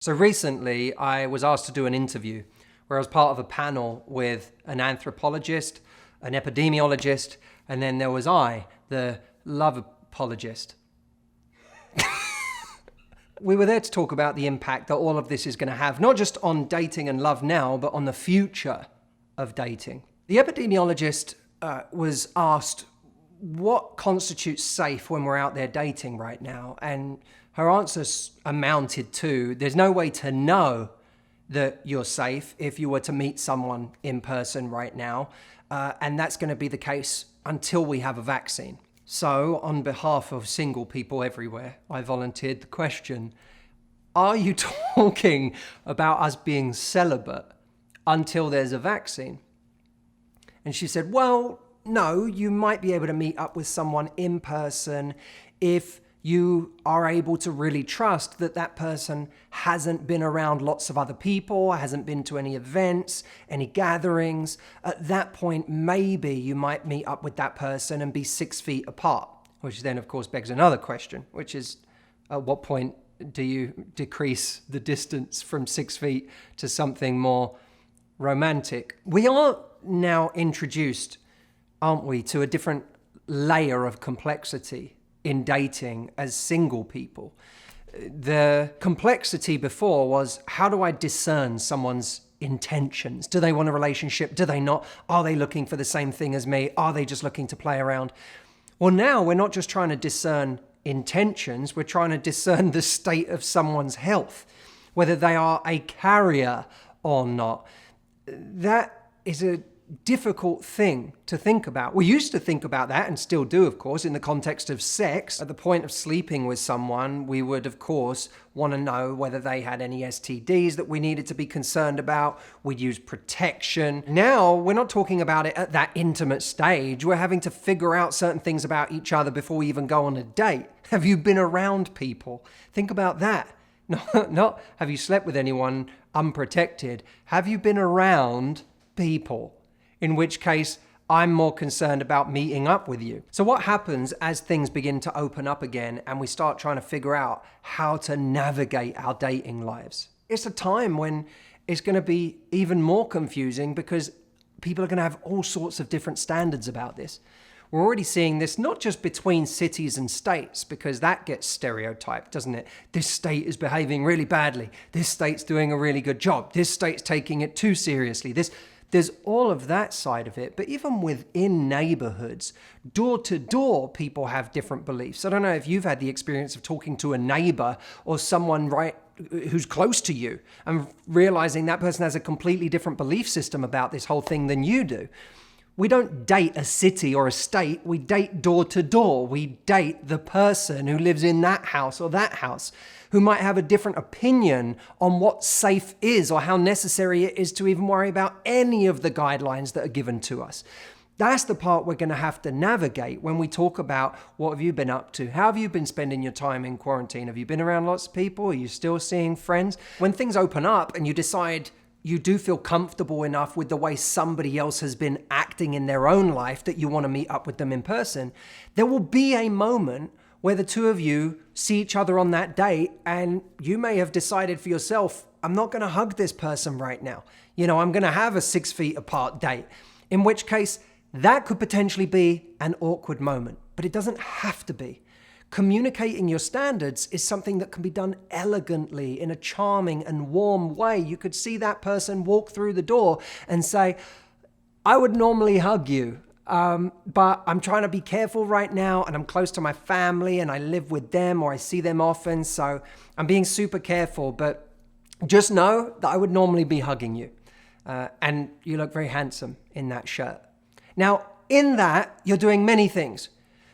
So recently, I was asked to do an interview where I was part of a panel with an anthropologist, an epidemiologist, and then there was I, the love apologist. We were there to talk about the impact that all of this is going to have, not just on dating and love now, but on the future of dating. The epidemiologist was asked what constitutes safe when we're out there dating right now, and her answers amounted to, there's no way to know that you're safe if you were to meet someone in person right now, and that's going to be the case until we have a vaccine. So, on behalf of single people everywhere, I volunteered the question, are you talking about us being celibate until there's a vaccine? And she said, well, no, you might be able to meet up with someone in person if you are able to really trust that that person hasn't been around lots of other people, hasn't been to any events, any gatherings. At that point, maybe you might meet up with that person and be 6 feet apart, which then, of course, begs another question, which is, at what point do you decrease the distance from 6 feet to something more romantic? We are now introduced, aren't we, to a different layer of complexity in dating as single people. The complexity before was, how do I discern someone's intentions? Do they want a relationship? Do they not? Are they looking for the same thing as me? Are they just looking to play around? Well, now we're not just trying to discern intentions, we're trying to discern the state of someone's health, whether they are a carrier or not. That is a difficult thing to think about. We used to think about that, and still do, of course, in the context of sex. At the point of sleeping with someone, we would, of course, want to know whether they had any STDs that we needed to be concerned about. We'd use protection. Now, we're not talking about it at that intimate stage. We're having to figure out certain things about each other before we even go on a date. Have you been around people? Think about that. Not have you slept with anyone unprotected. Have you been around people? In which case, I'm more concerned about meeting up with you. So what happens as things begin to open up again and we start trying to figure out how to navigate our dating lives? It's a time when it's going to be even more confusing because people are going to have all sorts of different standards about this. We're already seeing this not just between cities and states, because that gets stereotyped, doesn't it? This state is behaving really badly. This state's doing a really good job. This state's taking it too seriously. There's all of that side of it, but even within neighborhoods, door to door, people have different beliefs. I don't know if you've had the experience of talking to a neighbor or someone who's close to you and realizing that person has a completely different belief system about this whole thing than you do. We don't date a city or a state, we date door to door. We date the person who lives in that house or that house, who might have a different opinion on what safe is or how necessary it is to even worry about any of the guidelines that are given to us. That's the part we're going to have to navigate when we talk about what have you been up to? How have you been spending your time in quarantine? Have you been around lots of people? Are you still seeing friends? When things open up and you decide you do feel comfortable enough with the way somebody else has been acting in their own life that you want to meet up with them in person, there will be a moment where the two of you see each other on that date and you may have decided for yourself, I'm not going to hug this person right now. I'm going to have a 6 feet apart date, in which case that could potentially be an awkward moment, but it doesn't have to be. Communicating your standards is something that can be done elegantly in a charming and warm way. You could see that person walk through the door and say, I would normally hug you, but I'm trying to be careful right now and I'm close to my family and I live with them or I see them often, so I'm being super careful, but just know that I would normally be hugging you. And you look very handsome in that shirt. Now, in that, you're doing many things.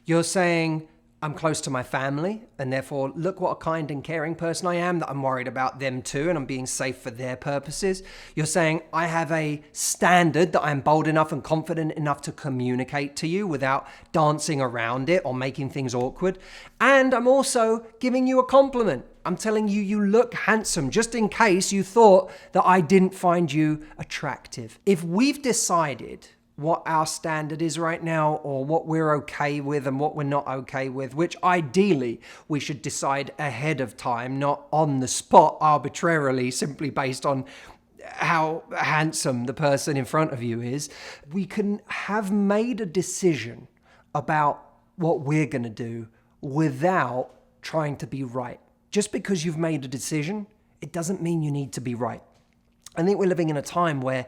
You're saying, I'm close to my family, and therefore look what a kind and caring person I am, that I'm worried about them too, and I'm being safe for their purposes. You're saying, I have a standard that I'm bold enough and confident enough to communicate to you without dancing around it or making things awkward. And I'm also giving you a compliment. I'm telling you, you look handsome, just in case you thought that I didn't find you attractive. If we've decided what our standard is right now, or what we're okay with and what we're not okay with, which ideally we should decide ahead of time, not on the spot arbitrarily, simply based on how handsome the person in front of you is. We can have made a decision about what we're going to do without trying to be right. Just because you've made a decision, it doesn't mean you need to be right. I think we're living in a time where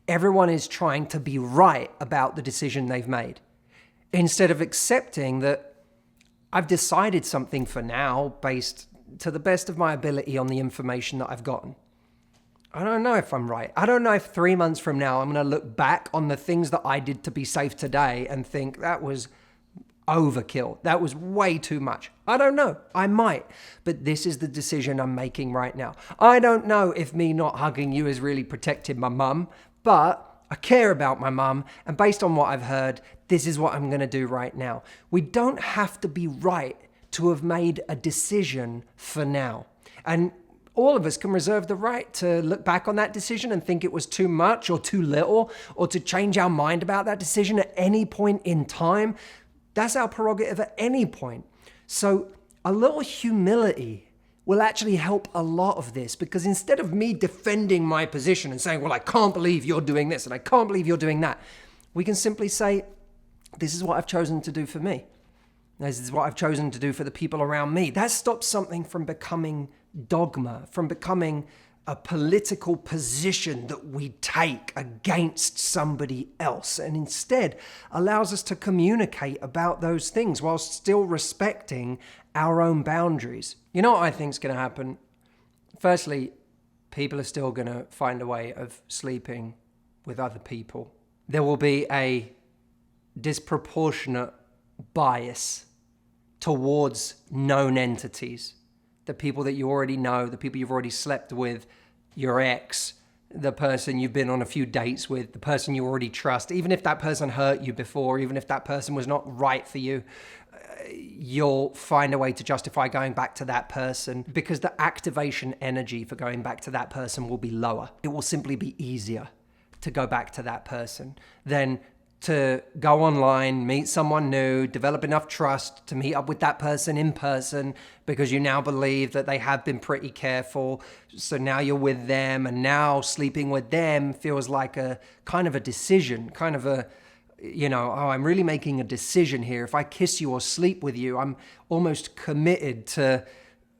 everyone is trying to be right about the decision they've made, instead of accepting that I've decided something for now based to the best of my ability on the information that I've gotten. I don't know if I'm right. I don't know if 3 months from now I'm going to look back on the things that I did to be safe today and think that was overkill. That was way too much. I don't know. I might. But this is the decision I'm making right now. I don't know if me not hugging you has really protected my mum, but I care about my mum. And based on what I've heard, this is what I'm going to do right now. We don't have to be right to have made a decision for now. And all of us can reserve the right to look back on that decision and think it was too much or too little, or to change our mind about that decision at any point in time. That's our prerogative at any point. So a little humility will actually help a lot of this, because instead of me defending my position and saying, well, I can't believe you're doing this and I can't believe you're doing that, we can simply say, this is what I've chosen to do for me. This is what I've chosen to do for the people around me. That stops something from becoming dogma, from becoming a political position that we take against somebody else, and instead allows us to communicate about those things while still respecting our own boundaries. You know what I think is going to happen? Firstly, people are still going to find a way of sleeping with other people. There will be a disproportionate bias towards known entities. The people that you already know, the people you've already slept with, your ex, the person you've been on a few dates with, the person you already trust. Even if that person hurt you before, even if that person was not right for you, you'll find a way to justify going back to that person, because the activation energy for going back to that person will be lower. It will simply be easier to go back to that person than to go online, meet someone new, develop enough trust to meet up with that person in person, because you now believe that they have been pretty careful. So now you're with them, and now sleeping with them feels like a kind of a decision, kind of a, oh, I'm really making a decision here. If I kiss you or sleep with you, I'm almost committed to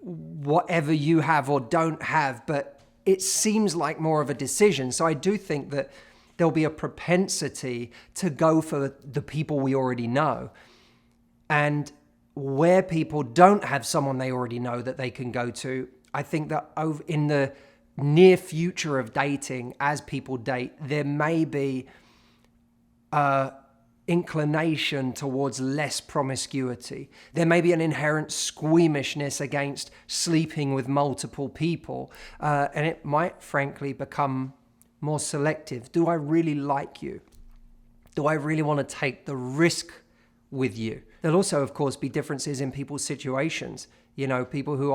whatever you have or don't have, but it seems like more of a decision. So I do think that there'll be a propensity to go for the people we already know. And where people don't have someone they already know that they can go to, I think that in the near future of dating, as people date, there may be an inclination towards less promiscuity. There may be an inherent squeamishness against sleeping with multiple people. And it might frankly become more selective. Do I really like you? Do I really want to take the risk with you? There'll also, of course, be differences in people's situations. People who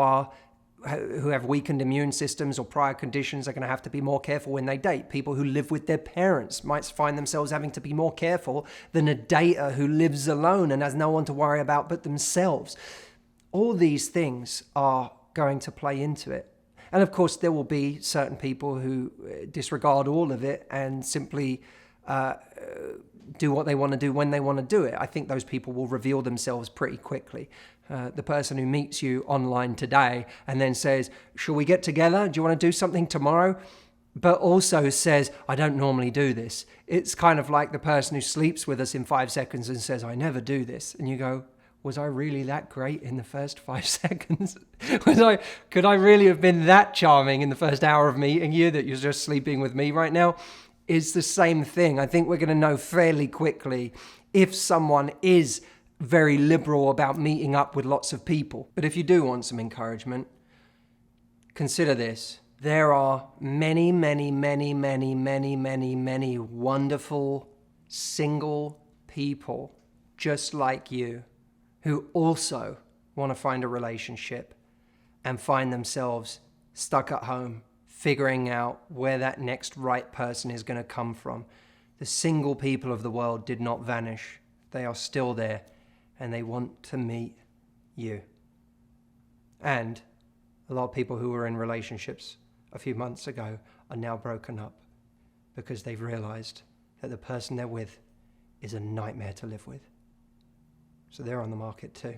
have weakened immune systems or prior conditions are going to have to be more careful when they date. People who live with their parents might find themselves having to be more careful than a dater who lives alone and has no one to worry about but themselves. All these things are going to play into it. And of course, there will be certain people who disregard all of it and simply do what they want to do when they want to do it. I think those people will reveal themselves pretty quickly. The person who meets you online today and then says, shall we get together? Do you want to do something tomorrow? But also says, I don't normally do this. It's kind of like the person who sleeps with us in 5 seconds and says, I never do this. And you go, was I really that great in the first 5 seconds? Could I really have been that charming in the first hour of meeting you that you're just sleeping with me right now? It's the same thing. I think we're going to know fairly quickly if someone is very liberal about meeting up with lots of people. But if you do want some encouragement, consider this. There are many, many, many, many, many, many, many wonderful single people just like you, who also want to find a relationship and find themselves stuck at home, figuring out where that next right person is going to come from. The single people of the world did not vanish. They are still there, and they want to meet you. And a lot of people who were in relationships a few months ago are now broken up because they've realized that the person they're with is a nightmare to live with. So they're on the market too.